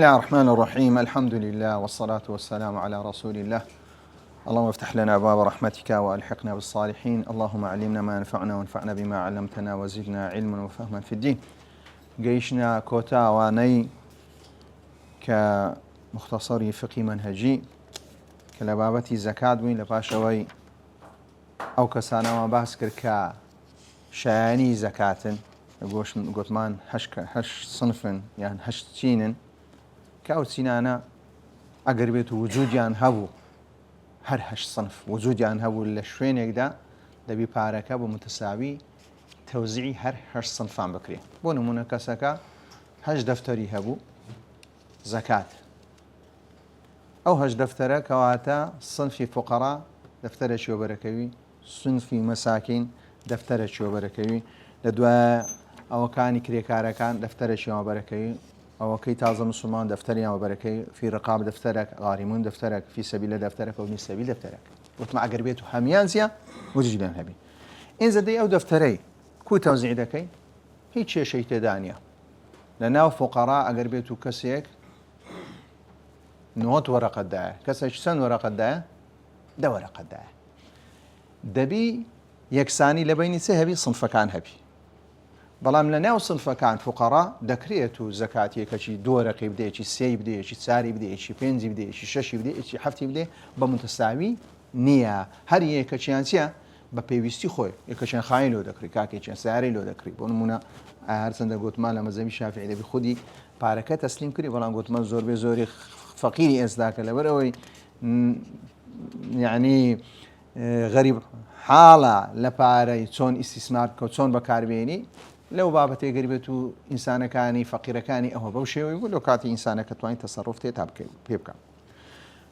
الله الرحمن الرحيم. الحمد لله والصلاة والسلام على رسول الله. اللهم افتح لنا أبواب رحمتك وألحقنا بالصالحين. اللهم علمنا ما ينفعنا وانفعنا بما علمتنا وزدنا علما وفهما في الدين. جيشنا كوتا واني كمختصر فقه منهجي كلبابتي زكاة وين لباشوي أو كسانا ما باسكر كشاني زكاة قوتمان هش صنف يعني هش تشين كأو سينانا أقربت وجوديان هبو هر هش صنف وجوديان هبو لشوين يقدا دبي باركة بمتساوي توزيعي هر هش صنفان بكري بونو منكسكا هش دفتري هبو زكاة أو هش دفترة كواتا صنفي فقراء دفترة شو بركوي صنفي مساكين دفترة شو بركوي لدوا أو كان كريكارا كان دفترة شو بركوي أو كي تازم مسلمان دفتري أو بركي في رقاب دفترك غارمون دفترك في سبيل دفترك وابن السبيل دفترك وتمع قربيته هميانزيا وجدان هبي إن زدي أو دفتري كو توزيع دكي هيك شيء تدانيا لأنه فقراء قربيته كسيك نوت ورقة داعي كسيك سن ورقة داعي ده ورقة داعي دبي يكساني لبيني سهبي صنف كان هبي بەڵام لە ناو سنفەکان فقەڕا دەکرێت و زەکاتی کەچی دۆرەقی بدەیەکی سێی بدەیەکی چاری بدەیەکی پێنجی بدەیەکی شەشی بدەیەکی هەفتی بدێ بە متەساوی نییە هەر یەکەچیان چیە بە پێویستی خۆی یەکەچیان خای لۆ دەکری کاکێکیان سیارەی لۆ دەکری بۆ نمونە هەرچەندە گوتمان لە مەزەبی شافعی دەبی خودی پارەکە تەسلیم کردی بەڵام گوتمان زۆربەی زۆری فەقیری ئێستاکە لەبەرەوەی یعنی غەریب حاڵە لە پارەی چۆن ئیستیسمار بکە و چۆن بەکاربێنی لو بابەتێ گەریبێت و ئینسانەکانی فەقیرەکانی ئەوە بەو شێوەی بوو لەو کاتی ئینسانەکە توانین تەسەڕف تێتا پێ بکەم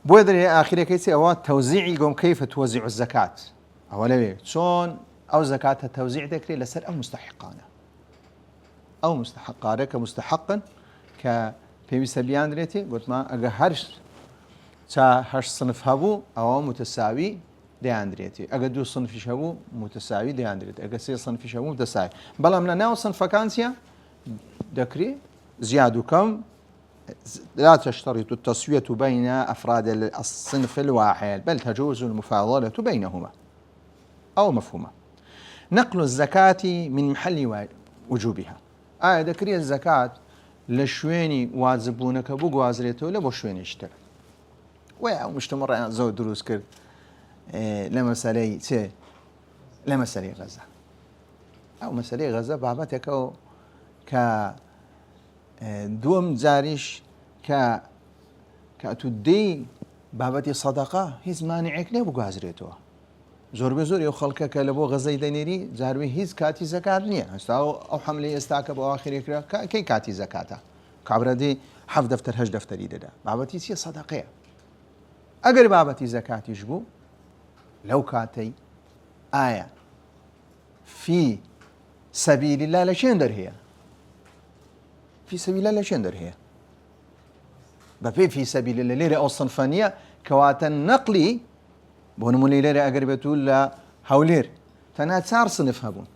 بۆیە دەرێ ئاخرەکەی چی ئەوە تەوزیعی گۆم کەیفە توزیع الزەکات ئەوە لەوێ چۆن ئەو زەکاتە تەوزیع دەکرێت لەسەر ئەو مستحقانە ئەو مستحقانە کە مستحقن کە پێویستە بیاندرێتی گوتمان ئەگە هەر صنف هەبوو ئەوە متەساوی دەیاندرێتی ئەگە دوو صنفیش هەبوو متەساوی دەیاندرێت ئەگە سێ صنفیش هەبوو متەساوی بەڵام لە ناو صنفەکان چیە دەکرێت زیاد و کەم لا تشترط التسوية بين أفراد الصنف الواحد بل تجوز المفاضلة بينهما أو مفهومة نقل الزكاة من محل وجوبها دەکرێت الزكاة لشويني واجبونك بو غوازريتو لبو شويني اشترك ويا مجتمع زود دروس كرد لمسألة غزة أو مسألة غزة بابتك كدوم زاريش كأتودي بابتي صدقة هيز مانعك نبو غازريتوها زور بزور يو خلقك لبو غزة دينيري زاروي هيز كاتي زكاة نية أو حملة يستاك بو آخر يكرا كي كاتي زكاة كعبرة دي حف دفتر هج دفتري دا بابتي سي صدقية أقر بابتي زكاة يجبو لو كاتي آية في سبيل الله لشندر هي في سبيل الله لشندر هي بفي في سبيل الله ليرة أو صنفانية كواتا نقلي بونمولي ليرة أقربتو لا هولير تنا تسار صنف هبون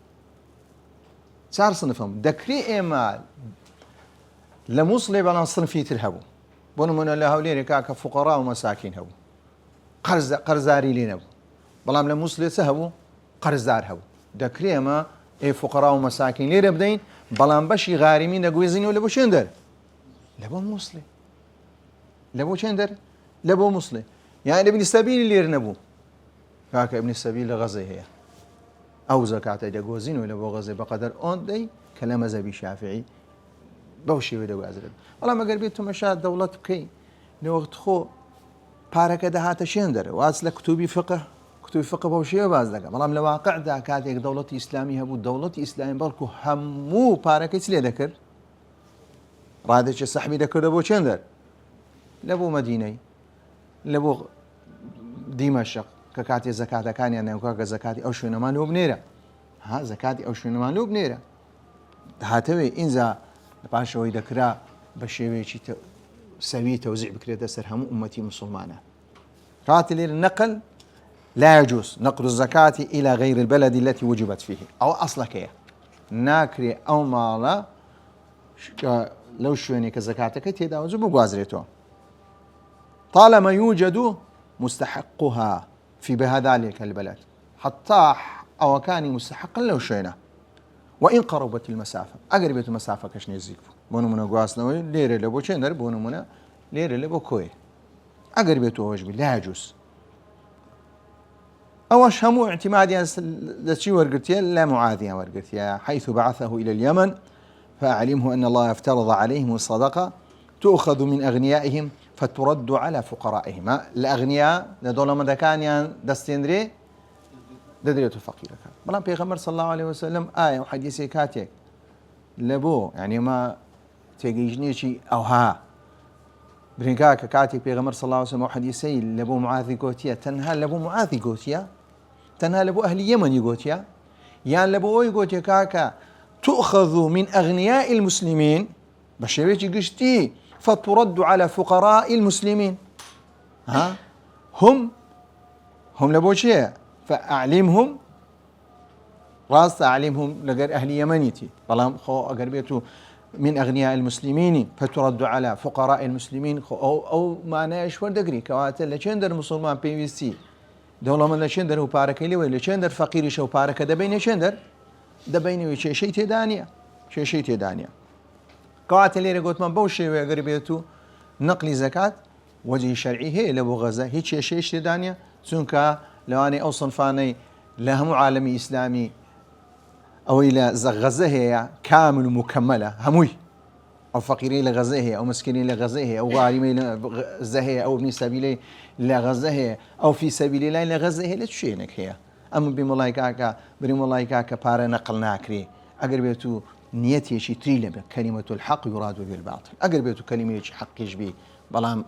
تسار صنفهم دكري إيمال لموصلي بلان صنفي ترهبون بونمولي لا هولير كاك فقراء ومساكين هبون قرزاري لين هبون بەڵام لە مووسڵێ چه هەبوو قەرزدار هەبوو دەکرێمە فقڕا و مەساکین لێرە بدەین بەڵام بەشی غاریمی نەگوێزینەوە لە بۆ چێندەر لە بۆ مووسڵێ لە بۆ چێندەر لە بۆ مووسڵێ یان ابن السەبیل لێر نەبوو کاکە ابن السەبیل لە غەزەی هەیە ئەو زەکاتە دەگۆزینەوە لە بۆ غەزەی بەقەدەر ئەوەندەی کە لە مەزەبی شافعی بەو شێوەیە دەگوازرێت بەڵام ئەگەر بێت تۆمەشا دەوڵەت بکەی لەوەخت خۆ پارەکە دەهاتە شێندەر واز لە کتوبی فقه فقه بوشيه بازدك بلام لواقع دا كاتيك دولة إسلامية هبو دولة إسلامية بالكو همو بارك إسلي ذكر رادش سحبي ذكر لبو چندر لبو مدينة لبو دمشق كاتي زكاة كان يعني وكاك زكاة أو شو نمالو بنيرة ها زكاة أو شو نمالو بنيرة هاتوي إنزا باشوي ذكرى بشيوي سوي توزيع بكرة سر همو أمتي مسلمانة راتلي النقل لا يجوز نقل الزكاة إلى غير البلد التي وجبت فيه أو أصلك هي ناكري أو مالا لو شوێنێ کە زەکاتەکە تێداوەجە بگوازرێتەوە طالما يوجد مستحقها في بهذلك البلد حتى أو كان مستحقا لو شوينا وإن قربت المسافة أقربت المسافة كش نزيك بونمنا قواسنا ليرة لبو شندر بونمنا ليرة لبو كوي أقربت وجبي لا يجوز أوش همو اعتمادي لشي ورقتيا لا معاذيا ورقتيا حيث بعثه إلى اليمن فأعلمه أن الله افترض عليهم الصدقة تؤخذ من أغنيائهم فترد على فقرائهم الأغنياء لدول مدكانيان دستيندري ددريتو فقيرك بلان بيغمر صلى الله عليه وسلم آية وحديثي كاتيك لبو يعني ما تيجينيشي أو ها برينكاك كاتيك بيغمر صلى الله عليه وسلم وحديثي لبو معاذي قوتيا تنها لبو معاذي قوتيا تنها لبو أهل اليمن قوتيا يعني لبو قوتيا كاكا تؤخذ من أغنياء المسلمين بشويتي قشتي فترد على فقراء المسلمين هم لبوشيه فأعلمهم راس أعلمهم لقر أهل يمنيتي بلام خو أقربيته من أغنياء المسلمين فترد على فقراء المسلمين أو ما ناش وردقري كواتل لشندر مسلمان بي سي دولة من لشندر وبارك لي ولا لشندر فقير شو بارك دبين شندر دبين شيء تدانية شيء تدانية قوات اللي رجوت من بوشي وقربيته نقل زكاة وجه شرعي هي لبو غزة هيك شيء دانية سونكا لو أنا أوصل فاني لهم عالمي إسلامي أو إلى غزة هي كامل ومكملة هموي أو فقيرين لغزة هي أو مسكينين لغزة هي أو غارمين لغزة هي أو ابن سبيلي لغزة هي أو في سبيل الله لغزة هي لتشينك هي أما بملايكاك بريملايكاك بار نقل ناكري أقربيتو نيتي شي تريلة كلمة الحق يراد بالباطل أقربيتو كلمة حق يجبي بلام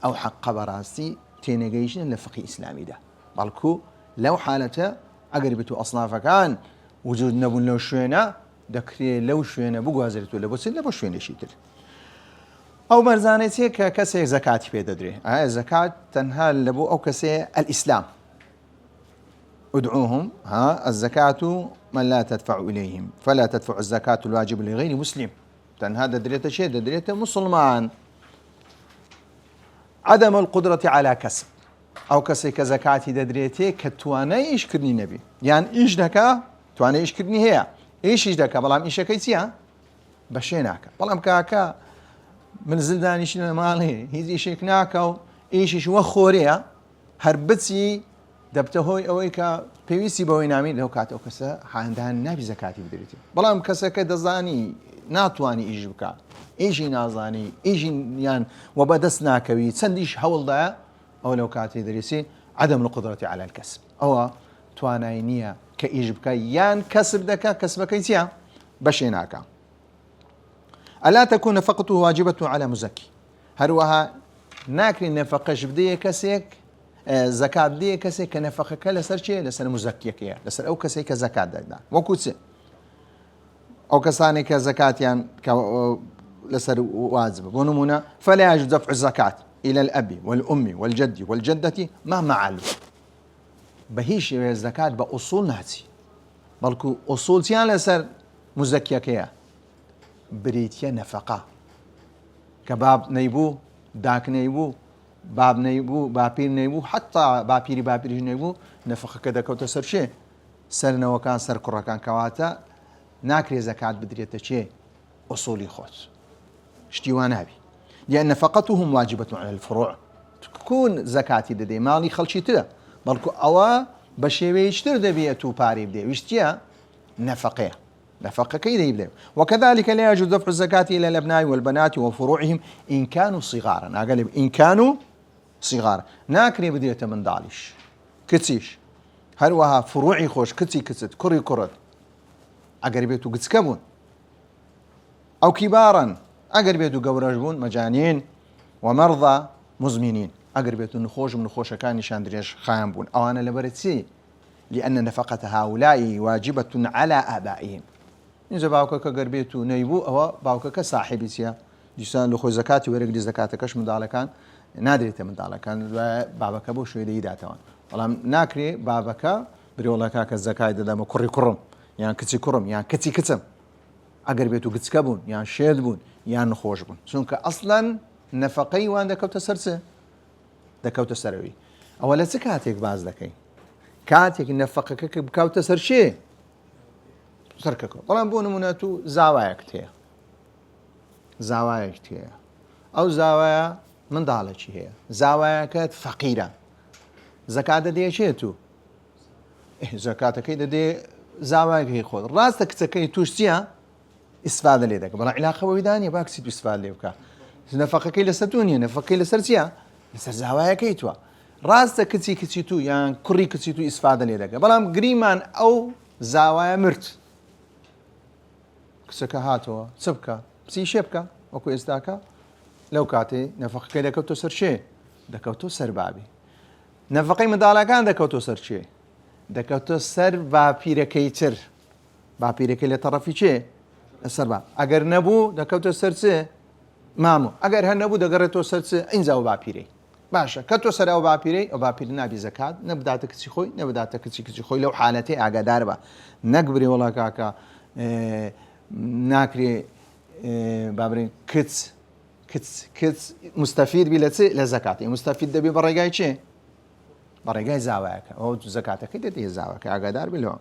أو حق قبراسي تينيجيشن لفقه إسلامي ده بالكو لو حالته أقربيتو أصناف كان وجود نبون لو شوينا دكري لو شوينا بقوازرت ولا بس لو شوينا شيتر أو مرزانتي ككسي زكاة في دري الزكاة تنهى لبو أو كسي الإسلام ادعوهم الزكاة من لا تدفع إليهم فلا تدفع الزكاة الواجب لغير مسلم تنهى دريته شيء دريته مسلمان عدم القدرة على كسب أو كسي كزكاة دريته كتوانا إيش كرني نبي يعني إيش دكا توانا إيش كرني هي إيش دكا بلام إيش كيسيا بشيناك بلام كاكا من زلدان إيش مالي هي إيش كناكا إيش وخوريا هربتي دبتهوي أويكا بيويسي بوي نامي لو كات أو كسا عندهن نبي زكاة بدريته بلام كسا كدزاني ناتواني إيش بكا إيجي نازاني إيجي يعني وبدسنا كوي تسنديش حول ضاع أو لو كاتي دريسي عدم القدرة على الكسب أو تواناينية كإيجبك يان كسب دكا كسبك يتيا بشيناكا ألا تكون نفقته واجبة على مزكي هروها ناكري نفقة جبدية كسيك زكاة دي كسيك كنفقك لسر شيء لسر مزكيك لسر أو كسيك زكاة دا وكوتسي أو كساني كزكاة يعني لسر واجب ونمونا فلا يجوز دفع الزكاة إلى الأب والأم والجد والجدة مهما علوا بهيش الزكاة بأصول نهتي بلكو أصول تيان لسر مزكيكيا بريتيا نفقة كباب نيبو داك نيبو باب نيبو بابير نيبو حتى بابير نيبو نفقة كذا كوتا سر شيء سرنا وكان سر كرة كان كواتا ناكري زكاة بدريتها شيء أصولي خوت اشتيوان هبي لأن نفقتهم واجبة على الفروع تكون زكاتي ددي مالي خلشي تدا بلكو أوا بشيوي يشتر دبيتو باري بدي ويشتيا نفقه كيدا يبدأ وكذلك لا يجوز دفع الزكاة إلى الأبناء والبنات وفروعهم إن كانوا صغارا أقلب إن كانوا صغارا ناكري بديت من دالش كتسيش هروها فروعي خوش كتست كري كرد أقربيتو قتسكبون أو كبارا أقربيتو قورجبون مجانين ومرضى مزمنين أقربيتو نخوش من خوش كان شاندريش خامبون أو أنا لبرتسي لأن نفقة هؤلاء واجبة على آبائهم إذا باوكا كقربيتو نيبو أو باوكا كصاحبي سيا جسان لخو زكاتي ورقدي زكاتكش مدالكان نادريته مدالكان بابكا بو شوي ديداتوان والله ناكري بابكا بري والله كاك الزكاة دام كري كرم يعني كتي كرم يعني كتي كتم ئەگەر بێت و گچکە بوون یان شێت بوون یان نخۆش بوون چونکە ئەسڵەن نەفەقەی وان دەکەوتە سەر چ دەکەوتە سەرەوەی ئەوە لە چ کاتێک باز دەکەین کاتێک نەفەقەکە بکەوتە سەر شێ سەرکەکە بەڵام بۆ نمونە تو زاوایەکت هەیە زاوایەکت هەیە ئەو زاوایە منداڵێکی هەیە زاوایەکەت فەقیرە زەکات دەدێچێت و زەکاتەکەی دەدێ زاوایەکەی خۆت ڕاستە کچەکەی توش چییە ئیسفادە لێ دەکە بەڵام عیلاقەوەی دانیە با کچی تو ئیسفاد لێ بکە نەفەقەکەی لەسەر تو نیە نەفەقەکەی لەسەر چییە لەسەر زاوایەکەی تووە ڕاستە کچی تو یان کوڕی کچی تو ئیسفادە لێ دەکە بەڵام گریمان ئەو زاوایە مرد کچەکە هاتەوە چ بکە پسی شێ بکە وەکو ئێستاکە لەو کاتێ نەفەقەکەی دەکەوتۆ سەر شێ دەکەوتۆ سەر بابی نەفەقەی منداڵەکان دەکەوتۆ سەر چێ دەکەوتۆ سەر باپیرەکەی تر باپیرەکەی لە تەڕەفی چێ سەر با ئەگەر نەبوو دەکەوتە سەر چێ مامۆ ئەگەر هەر نەبوو دەگەڕێتەوە سەر چ ئینجا و باپیرەی باشە کە تۆ سەر ئەو باپیرەی ئەو باپیر نابی زەکات نەبداتە کچی خۆی نەبداتە کچی خۆی لەو حالەتەی ئاگادار بە نەک بری وڵا کاکە ناکرێ بابرین کچ مستەفید بی لە چ لە زەکاتی مستەفید دەبێ بە ڕێگای چێ بە ڕێگای زاوایەکە ئەو زەکاتەکەی دەدێ زاوەکە ئاگادار بلەوە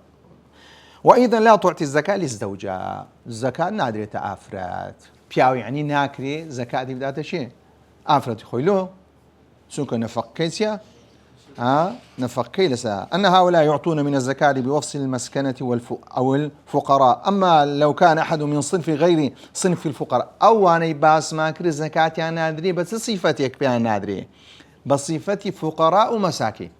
وأيضا لا تعطي الزكاة للزوجة الزكاة نادرة أفراد بياوي يعني ناكري زكاة بداتا شيء أفراد خويلو سوك نفقيتيا نفقي لسا أن هؤلاء يعطون من الزكاة بوصل المسكنة أو الفقراء أما لو كان أحد من صنف غير صنف الفقراء أو أنا باس ماكري الزكاة يعني نادري بس صفتك بيان نادري بصفتي فقراء ومساكين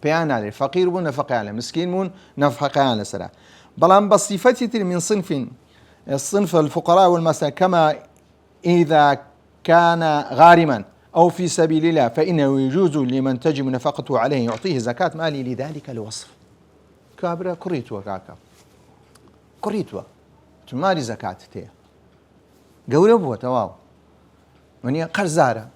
بيان نادري فقير بون نفقي على مسكين بون نفقي على سلا بلان بصفتي من الصنف الفقراء والمساكين كما إذا كان غارما أو في سبيل الله فإنه يجوز لمن تجب نفقته عليه يعطيه زكاة مالي لذلك الوصف كابرا كريتوا كاكا كريتوا تماري زكاة تيه قولوا تواو من قرزارة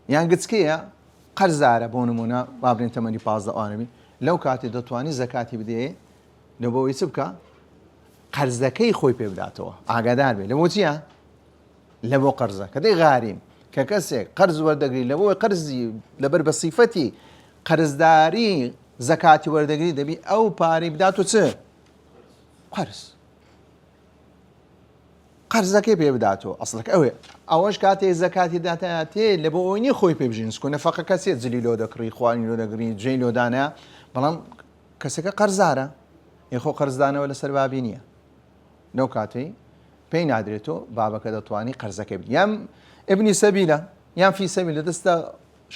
يعني قدسكية قرزارة بونمونا بابرين تمني باز دقانبي لو كاتي دتواني زكاتي بديه نبوي سبكا قرزكي خوي بيبداتوا عقدار بي لبو تيا لبو قرزة كدي غاريم ككسي قرز وردقري لبو قرزي لبر بصفتي قرزداري زكاتي وردقري دبي او باري بداتو تسه قرزكي بيبداتو اصلك اوش كاتي زكاتي داتاتي لبو ويني خوي بيبجينس كنا فقط كاسي زليلو دكري خواني لو دكري جيلو دانا بلام كسك قرزاره يخو قرزدانه ولا سربابي نییە لەو کاتەی پێی نادرێتەوە بابەکە دەتوانی قەرزەکەی بدات یان ابنی سەبیلە یان فی سەبیل لە دەستە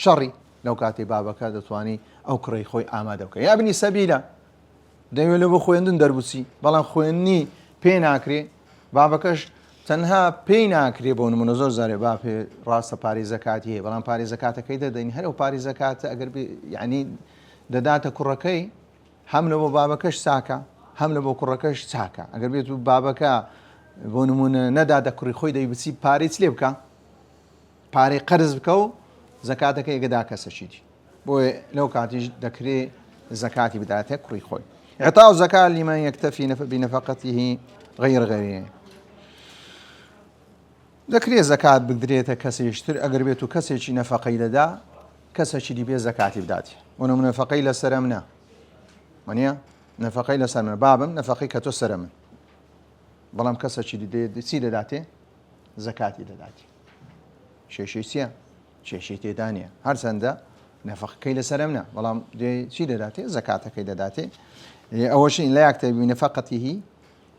شەڕی لەو کاتەی بابەکە دەتوانی ئەو کوڕەی خۆی ئامادە بکە یا ابنی سەبیلە دەیوێت لە بۆ خوێندن دەربوسی بەڵام خوێندنی پێ ناکرێ بابەکەش تەنها پێی ناکرێ بۆ نمونە زۆر جارێ با پێ ڕاستە پارەی زەکاتی هەیە بەڵام پارەی زەکاتەکەی دەدەین هەر ئەو پارەی زەکاتە ئەگەر یعنی دەداتە کوڕەکەی هەم لە بۆ بابەکەش چاکە هەم لە بۆ کوڕەکەش چاکە ئەگەر بێت و بابەکە بۆ نمونە نەدادە کوڕی خۆی دەیبچی پارەی لێ بکە پارەی قەرز بکە و زەکاتەکە ئێگەدا کەسەشیتی بۆیە لەو کاتیش دەکرێت زەکاتی بداتێ کوڕی خۆی إعطاء الزكاة لمن يكتفي بنفقته غير غيره دەکرێت زەکات بگرێتە کەسێشتر ئەگەر بێت و کەسێکی نەفەقەی دەدا کەسێکی دی بێ زەکاتی بداتی بۆ نمونە نەفەقەی لەسرە منە وانە نەفەقەی لەسەر من بابم نەفەقەی کە تۆ سرە من بەڵام کەسێکی دی چی دەداتێ زەکاتی دەداتی کێشەی چییە کێشەی تێدا نیە هەرچەندە نەفەقەکەی لەسرە منە بەڵام چی دەداتێ زەکاتەکەی دەداتێ أول شيء لا يكتفي بنفقته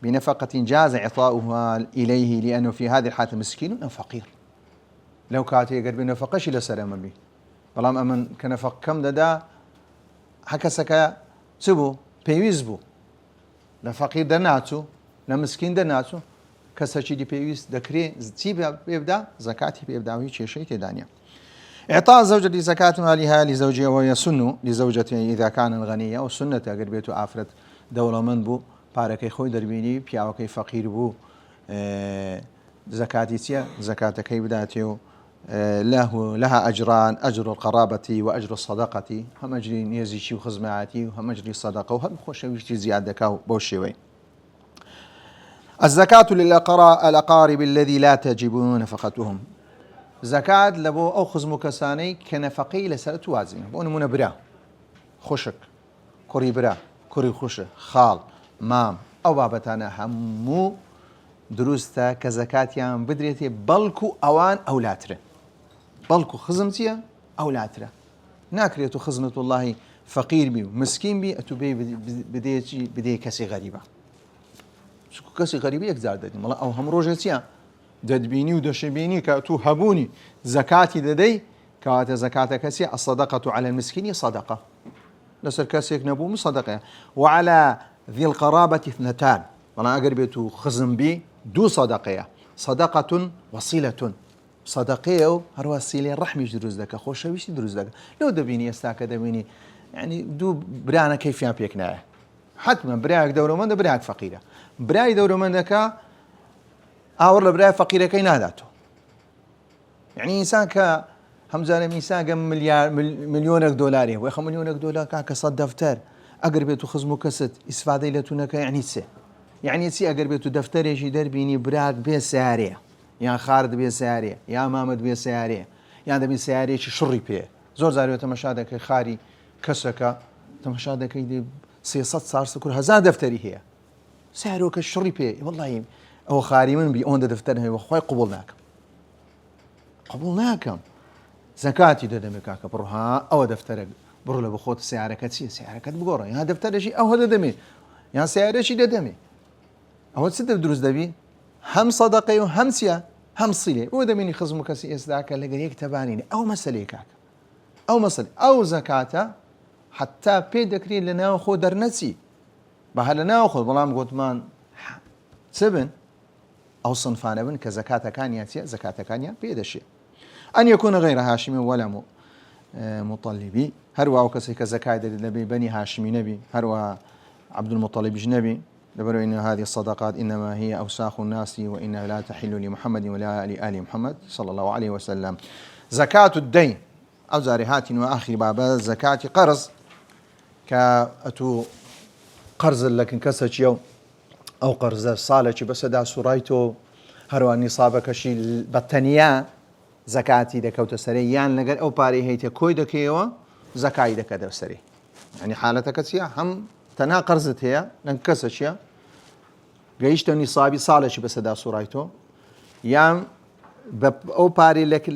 بنفقة جاز إعطاؤها إليه لأنه في هذه الحالة مسكين أو فقير لو كانت يقرب بنفقش إلى سلام به بلام أمن كنفق كم ددا حكسك سبو بيويز بو لفقير دناتو لمسكين دناتو كسرشي دي بيويز دكري تي بيبدا زكاتي بيبدا وهي شيء تدانيا إعطاء الزوجة لزكاة مالها لزوجها ويسن لزوجته إذا كان غنية أو سنة أجر بيتو آفرت دولة من بو باركي خوي دربيني بياوكي فقير بو زكاتي تيا زكاة كي بداتيو لها أجران أجر القرابة وأجر الصدقة هم أجر نيزيشي وخزماتي وهم أجر الصدقة وهم خوشويشتي زيادة كاو بوشيوي الزكاة للأقارب الذي لا تجب نفقتهم. زكاة لبو أو خزم كساني كنفقي لسرت وازمة بون من برا خشك كوري برا كوري خش خال مام أو بابتانا همو دروستا كزكاتيان بدريتي بلكو أوان أولاتره بلكو خزمتيا أولاتره ناكريتو خزمة الله فقير بي مسكين بي أتوبي بدي كسي غريبة كسي غريبة يكزار دادي مالا أو هم روجتيا ددبيني ودشبيني كأتو هبوني زكاتي ددي كوات زكاة كسي الصدقة على المسكين صدقة لسر كسيك نبوم صدقة وعلى ذي القرابة 2 مالا أقربيتو خزم بي دو صدقية صدقة وصيلة صدقية هروا السيلة الرحم يجدروز دكا خوش ويش يدروز دكا لو دبيني يستاك دبيني يعني دو برانا كيف يان بيكنا حتما براك دورمند براك فقيرة براي دورمندك أور لبراي فقيرة كي ناداتو يعني إنسان ك همزانة إنسان كم مليونك دولاري ويخ مليونك دولار كاك صد دفتر أقربيتو خزمو كست استفادة لتونك يعني سي يعني سي أقربيتو دفتر يجي دربيني براك بيه سيارية يا خالد بيه سيارية يا مامد بيه سيارية يا دبي سيارية شري بيه زور زاريو تمشادك خاري كسكا تمشادك يدي سياسات صار سكر هزار دفتري هي سعره كالشري بيه والله هو خاري من بي اون دفترها وخوي قبولناكم زكاتي دمكاك برها او دفترك برو لبخوت سيارة كتسي سيارة كتبقورة يا دفتر شي او هذا دمي يا سيارة شي دمي او ست دروس دبي هم صدقي وهم سيا هم صلة ودميني خزمك كسي اسداك اللي هيك تبانيني او مسليكاك او مسل او زكاته حتى بيدكري لنا خو درنسي بهلنا خو بلام قوتمان 7 او صنفان بن كزكاة كانياتيا زكاة كانيا بيدشي أن يكون غير هاشمي ولا مطلبي هروا وكسي كزكاة النبي بني هاشمي نبي هروا عبد المطلب جنبي لبروا إن هذه الصدقات إنما هي أوساخ الناس وإنها لا تحل لمحمد ولا لآل محمد صلى الله عليه وسلم. زكاة الدين أو زارهات وآخر باب زكاة قرض كأتو قرض لكن كسج يوم أو قرض صالة بس دا سرايتو هروا نصابك شيء بطانية زكاتي دكوت سري يعني لقد أو باري هيت كوي دكيوا زكاي دكده سري يعني حالتك سيا هم تنا قرضت هي لنكسشيا جيشت نصابي صالة بس دا سرايتو يام أو باري لك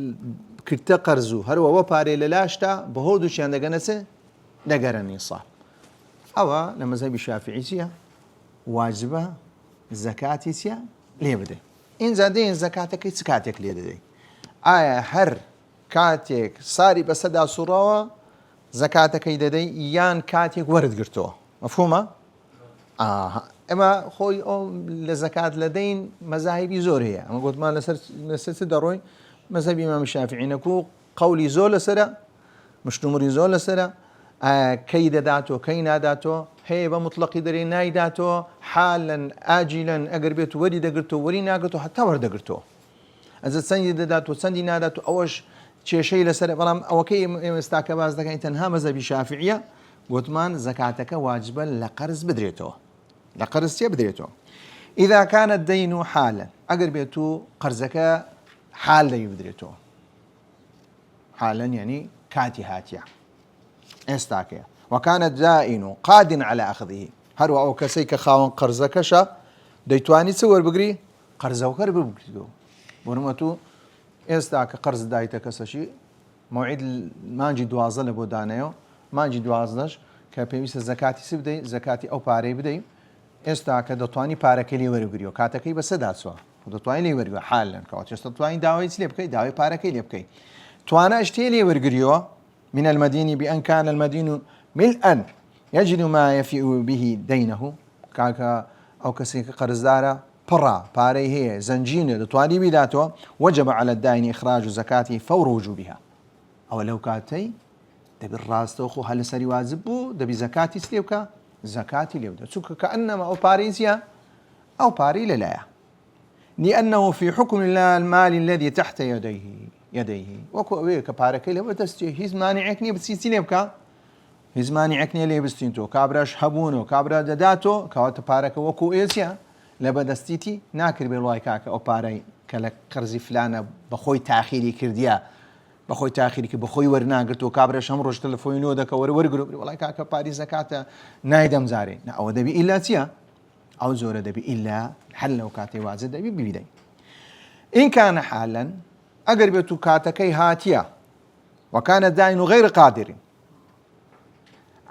كرت قرزو هروا أو باري للاشتا بهودو شيء عندك دقرني صاب أو لما زي بالشافعي سيا واجبة زكاتي سيا ليه بدي إن زادين زكاتك زكاتك ليه بدي هر كاتك صاري بس دا سراوة زكاتك يددي يان كاتك ورد قرتوه مفهومة؟ اما خوي او لزكاة لدين مذاهبي زور هي اما قلت ما لسرت دروي مذهب امام الشافعي نكو قولي زول لسرا مش نمري زول لسرا كيد داتو كينا داتو هيبة مطلق دري ناي داتو حالا آجلا اقربيتو وري دقرتو وري ناقرتو حتى ورد قرتو اذا سندي داتو سندي ناداتو اوش شيء لسرا بلام او كي مستاكباز دكا انتنها مذهب الشافعية قوتمان زكاتك واجبا لقرز بدريتو لقرز بدريتو إذا كان الدين حالا أقربيتو قرزك حال لي بدريتو حالا يعني كاتي هاتيا استاكيا وكان الدائن قاد على أخذه هروا أو كسيك خاون قرزك شا ديتواني تسور بقري قرزه وكر بقريتو ورمتو استاك قرز دايتك سشي موعد مانجي دوازل بودانيو مانجي دوازدش كبيس زكاتي سبدي زكاتي أو باري بدي استاك دتواني باركلي ورغريو كاتكي بس داتسوا دتواني لي ورغ حالا كواتش دتواني داوي سليبكي داوي باركلي يبكي توانا اشتيلي ورغريو من المدين بأن كان المدين ملءا يجد ما يفيء به دينه كاكا أو كسيك قرزدارا برا باري هي زنجين دتواني بيداتو وجب على الدائن إخراج زكاته فور وجوبها أو لو كاتي دبي الراس توخو هل سري واجبو دبي زكاتي سليوكا زكاتي ليودا سوك كأنما أو باريزيا أو باري للايا لأنه في حكم الله المال الذي تحت يديه وكو أويك باركي لو تستي هيز مانعكني بتسيسي ليبكا هيز مانعكني لي بستينتو كابراش حبونو كابرا داداتو كوات بارك وكو إيسيا لە بەدەستیتی ناکرد بێ وڵای کاکە ئەو پارەی کە لە قەرزی فلانە بەخۆی تاخیری کردیا بەخۆی تاخیری کرد بەخۆی وەرناگرتەوە کابرا هەم ڕۆژ تەلەفۆنەوە دەکە وەرگرت وڵای کاکە پاری زەکاتە نایدەم زارێ ئەوە دەبی ئیلا چییە؟ ئەو زۆرە دەبی ئیلا هەر لەو کاتێ واجب دەبی ببیدەین. إن كان حالا ئەگەر بێت و کاتەکەی هاتیە وكان الدائن غير قادر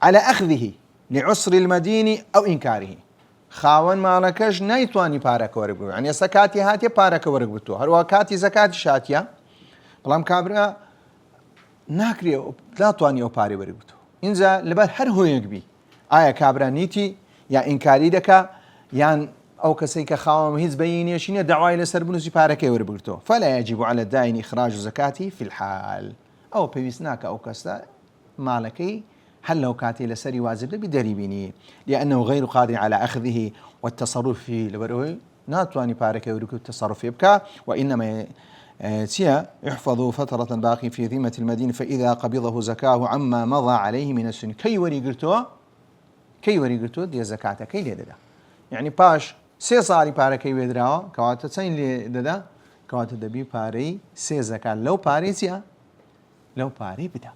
على أخذه لعسر المدين أو إنكاره خاوەن ماڵەکەش نایتوانی پارەکە وەربگرێت یعنی ئێستا کاتی هاتیە پارەکە وەرگرتووە هەروەها کاتی زەکاتی شاتیە بەڵام کابرا ناکرێ ناتوانی ئەو پارەی وەرگرتووە اینجا لەبەر هەر هۆیەک بی ئایا کابرا نیتی یا ئینکاری دەکا یان ئەو کەسەی کە خاوەن هیچ بەینێشی نییە داوای لەسەر بنووسی پارەکەی وەربگرتووە فلا يجب على الدائن إخراج زكاته في الحال ئەو پێویست ناکە ئەو کەسە ماڵەکەی هل لو كاتي لسري واجب بدري بيني لأنه غير قادر على أخذه والتصرف فيه لبروي ناتواني بارك يوريك التصرف يبكى وإنما يحفظ فترة باقي في ذمة المدين فإذا قبضه زكاه عما مضى عليه من السن كي وري قرتو دي زكاة كي ليددا يعني باش سي صاري بارك يودراو كواتا تسين ليددا كواتا دبي باري سي زكاة لو باري سيا لو باري بدا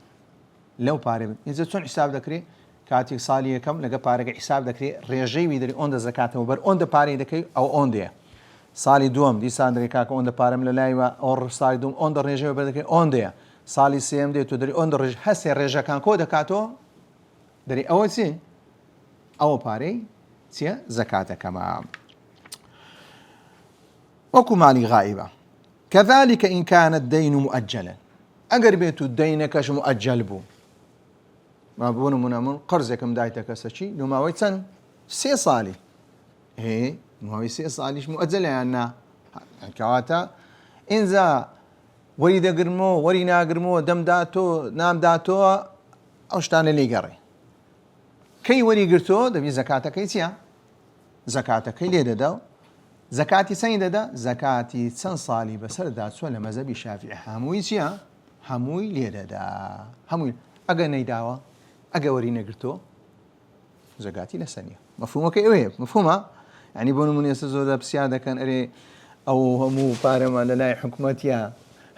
لو پارێ ئینجا چۆن حساب دەکرێت کاتێک ساڵی یەکەم لەگە پارەکە حساب دەکرێت ڕێژەی ویدری ئۆندە زەکاتەوە بەر ئۆندە پارەی دەکەی ئەو ئۆندەیە ساڵی دووەم دیسان دەری کاکە ئۆندە پارەم لە لایوە ئەو ساڵی دوم ئۆندە ڕێژەوە بەردەکەی ئۆندەیە ساڵی سێم دێت و دەری ئۆندە ڕێژ هەستێ ڕێژەکان کۆ دەکاتەوە دەری ئەوە چی ئەوە پارەی چییە زەکاتەکەمە وەکو مالی غائبە كذلك إن كان الدين مؤجلا ئەگەر بێت و دەینەکەش مؤجل بوو ما بوون منامون قرزێکم دایتە کەسەچی لەماوەی چەند سێ ساڵی ماوەی سێ ساڵیش مؤجلەیان نا کەواتە ئینجا وەری دەگرمەوە وەری ناگرمەوە دەمداتۆ نامداتۆوە ئەو شتانە لێگەڕێ کەی وەری گرتۆ دەبی زەکاتەکەی چییە زەکاتەکەی لێ دەدا و زەکاتی چەند دەدا زەکاتی چەند ساڵی بەسەردا چوە لە مەزەبی شافعی هەمووی چییە هەمووی لێ دەدا هەمووی ئەگە نەیداوە ئەگە وەری نەگرتۆ زەکاتی لەسەر نییە مەفهومەکەی ئەوەیە مەفهومە یعنی بۆ نمونە ئێستا زۆر پرسیار دەکەن ئەرێ ئەو هەموو پارەمە لە لای حکوومەتیە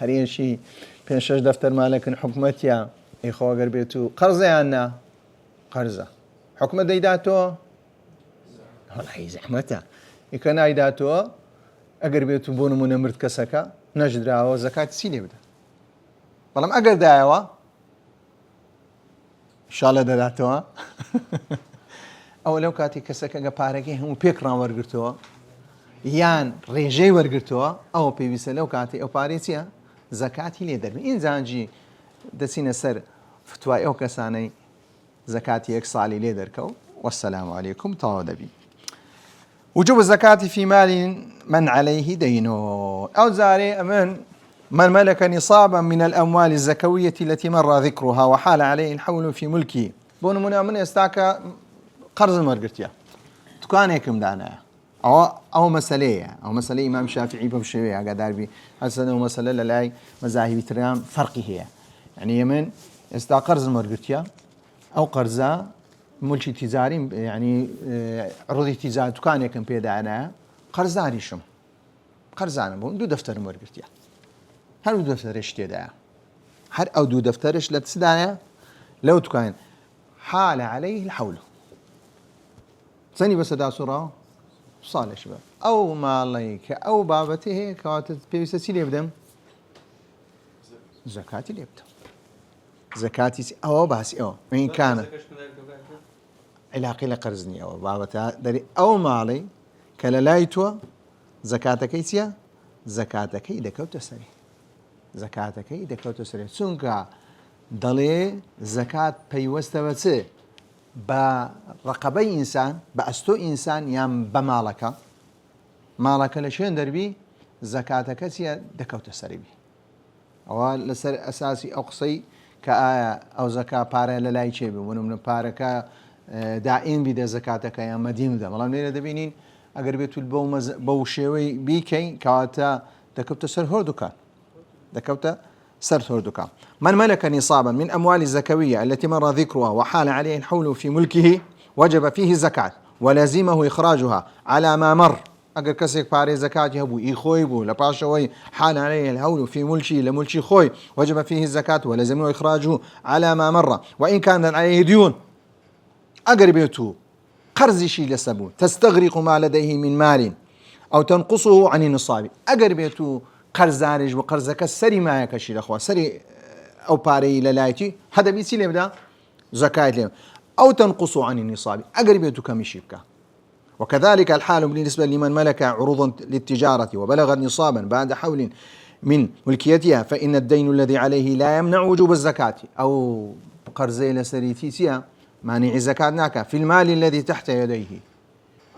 هەرێنشی 5-6 دەفتەر مالەکن حکوومەتیە ئەیخۆ ئەگەر بێت و قەرزەیان نا قەرزە حکوومەت دەیداتەوە وەڵی زەحمەتە ئیکە نایداتەوە ئەگەر بێت و بۆ نمونە مرد کەسەکە نەژدراوە زەکاتی چی لێ بدە بەڵام ئەگەر دایەوە شاڵە دەداتەوە ئەو لەو کاتی کەسەکە گە پارەکەی هەموو پێکڕان وەرگرتەوە یان ڕێژەی وەرگرتەوە ئەوە پێویستە لەو کاتی ئەو پارێ چییە زەکاتی لێ دەربێت ئینجانجی دەچینە سەر فتوای ئەو کەسانەی زەکاتی یەک ساڵی لێ دەرکەوت والسلام عليكم تەواو دەبی وجوب الزكاة في مال من عليه دين أو زاري من ملك نصابا من الأموال الزكوية التي مر ذكرها وحال عليه الحول في ملكه بون من يستاك قرض مرقرتيا تكانيكم دانا أو مسألة إمام شافعي بمشوية قدار بي حسنا مسألة للاي مذاهب ترام فرقي هي يعني يمن يستا قرض مرقرتيا أو قرضا ملكي تجاري يعني عروض تجاري تكانيكم بيدا أنا قرضاني شم قرضانا بون دو دفتر مرقرتيا هر دو دفترش تێدایە هەر ئەو دوو دەفتەرش لە چدایە لەو توکان حال عليه الحول چەندی بەسەدا سوڕاوە ساڵێش بە ئەو ماڵی کە ئەو بابەتی هەیە کەواتە پێویستە چی لێ بدەم زەکاتی لێ بدەم زەکاتی ئەوە باسی ئەوە ئینکانە علاقی لە قەرز نییە ئەوە بابەتە دەری ئەو ماڵی کە لە لای تۆ زەکاتەکەی چییە زەکاتەکەی دەکەوتە سەری زەکاتەکەی دەکەوتە سەرێ چونکە دەڵێ زەکات پەیوەستە بە چ بە ڕقەبەی ئینسان بە ئەستۆ ئینسان یان بە ماڵەکە لە شوێن دەربی زەکاتەکە چیە دەکەوتە سەربی ئەوە لەسەر ئەساسی ئەو قسەی کە ئایا ئەو زەکا پارە لە لای چێ بێ وەنم پارەکە دائیم بیدە زەکاتەکە یان مەدین بدە بەڵام لێرە دەبینین ئەگەر بێت بەو شێوەی بیکەین کەواتە دەکەوتە سەر هەردووکان من ملك نصابا من أموال الزكوية التي مر ذكرها وحال عليه الحول في ملكه وجب فيه الزكاة ولازمه إخراجها على ما مر ئەگەر کەسێک پارێ زەکاتی هەبوو ئی خۆی بوو لە پاشەوەی حان عليه الهول في ملكي لملكي خوي وجب فيه الزكاة ولزمه إخراجه على ما مر وإن كان عليه ديون أقر بيتو قرض شي لسبو تستغرق ما لديه من مال أو تنقصه عن النصاب أقر بيتو قرزارج وقرزك سري ما يكشي الأخوة سري أو باري للايتي هذا بيسي لبدا زكاة لهم أو تنقصه عن النصاب أقر بيتو كم يشيبك. وكذلك الحال بالنسبة لمن ملك عروضا للتجارة وبلغت نصابا بعد حول من ملكيتها فإن الدين الذي عليه لا يمنع وجوب الزكاة أو قرزي لسريتيسيا مانع الزكاة ناكا في المال الذي تحت يديه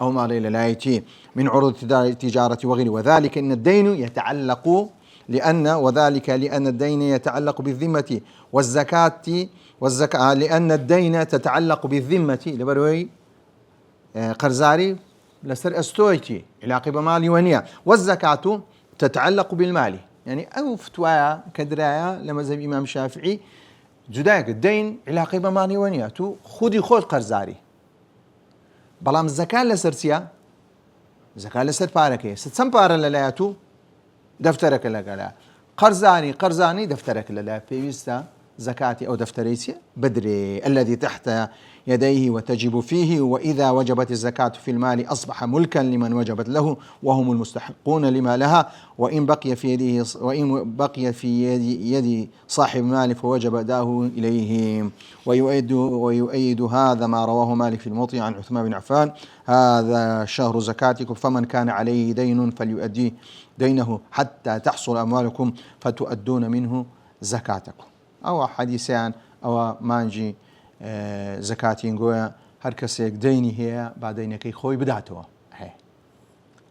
أو مال لا يأتي من عروض التجارة وغيره وذلك إن الدين يتعلق لأن الدين يتعلق بالذمة والزكاة لأن الدين تتعلق بالذمة لبروي قرزاري لسر استويتي علاقة بمالي ونيا والزكاة تتعلق بالمال يعني أو فتوايا كدرايا لمذهب الإمام الشافعي جداك الدين علاقة بمالي ونيا تو خودي خود قرزاري بلام الزكاة لسرسيا زكاة لسر باركي ستسم بارا للاياتو دفترك للا قرزاني دفترك للا بيستا زكاتي أو دفتريسي بدري الذي تحت يديه وتجب فيه وإذا وجبت الزكاة في المال أصبح ملكا لمن وجبت له وهم المستحقون لما لها وإن بقي في يد صاحب المال فوجب أداؤه إليهم ويؤيد هذا ما رواه مالك في الموطئ عن عثمان بن عفان هذا شهر زكاتكم فمن كان عليه دين فليؤدي دينه حتى تحصل أموالكم فتؤدون منه زكاتكم أو حديثان أو مانجي زكاتين قويا هر كسيك ديني هي بعدين كي خوي بداتوا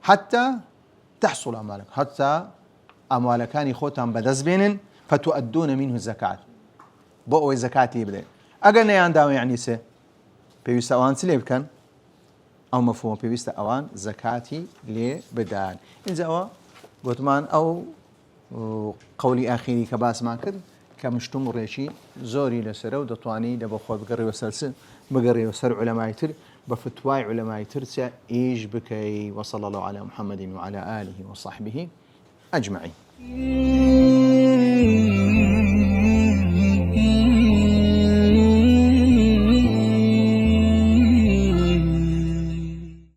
حتى تحصل أموالك حتى أموالكاني خوتان بدز بينن فتؤدون منه الزكاة بقوا زكاتي بدين أقلنا يانداو يعني سي بيوستا أوان سليب كان أو مفهوم بيوستا أوان زكاتي لي بدان إنزا أوا قوتمان أو قولي آخيري كباس ما كد كمشتم ريشي زوري لسره ودتواني لبخو بقري وسلسل بقري وسر علماء تر بفتواي علماء ترسى إيش بكي وصلى الله على محمد وعلى آله وصحبه أجمعين.